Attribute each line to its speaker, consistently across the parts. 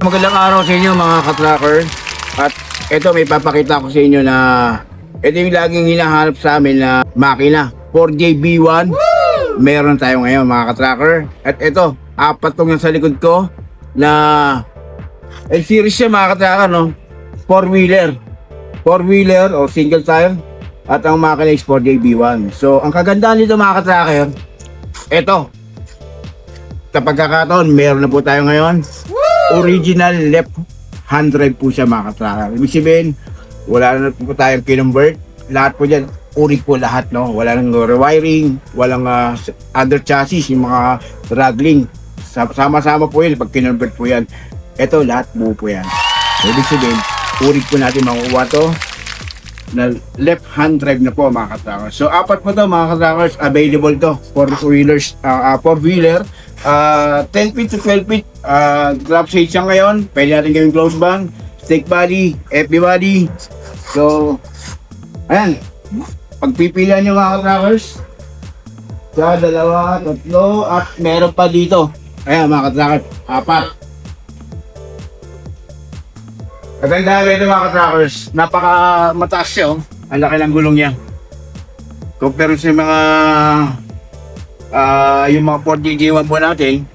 Speaker 1: Magandang araw sa inyo mga ka-tracker. At ito may papakita ko sa inyo na ito yung laging hinahanap sa amin na makina 4JB1. Meron tayo ngayon mga ka-tracker. At ito, apat tong sa likod ko na series siya mga ka-tracker, no? 4-wheeler o single tire. At ang makina is 4JB1. So ang kagandahan nito mga ka-tracker, ito sa pagkakataon meron na po tayo ngayon original left hand drive po siya mga ka-tracker. Ibig sabihin, wala na po tayong kinonvert. Lahat po dyan, urig po lahat, no? Wala nang rewiring, walang under chassis, yung mga raggling. Sama-sama po yun, pag kinonvert po yan. Ito, lahat buo po yan. Ibig sabihin, urig po natin makukuha to na left hand drive na po mga ka-trackers. So, apat po to mga ka-trackers, available to for wheelers, 4-wheeler. 10 feet to 12 feet drop shade siya ngayon. Pwede natin gawing close band, stick body, FB body. So ayan, pagpipilian nyo mga ka-trackers sa dalawa, tatlo, at meron pa dito. Ayan mga ka-trackers, apat. Kagandahan ito mga ka-trackers, napaka mataas siya, oh. Ang laki ng gulong niya compare sa mga yung mga 4JB1 po natin,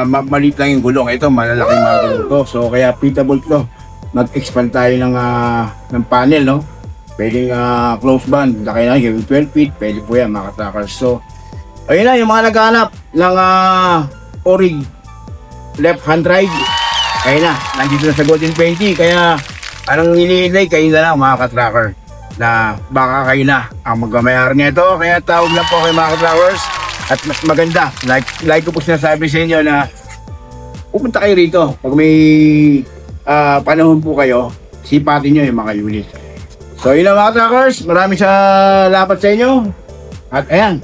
Speaker 1: maliit lang yung gulong. Ito, malalaking mga gulong to. So, kaya pitable to. Mag-expand tayo ng panel, no? Pwedeng close band. Laki na, yung 12 feet. Pwede po yan, mga trackers. So, ayun na, yung mga naghahanap ng orig left hand drive. Ayun na, nandito na sa Golden 20. Kaya, anong nililay, kayo na lang, mga ka-tracker. Na baka kayo na ang magmamayari nito. Kaya tawag lang po kayo, mga ka-trackers. At mas maganda, like ko po sinasabi sa inyo na pupunta kayo rito. Pag may panahon po kayo, sipatin nyo yung mga unit. So yun lang mga trackers, maraming salamat sa inyo. At ayan,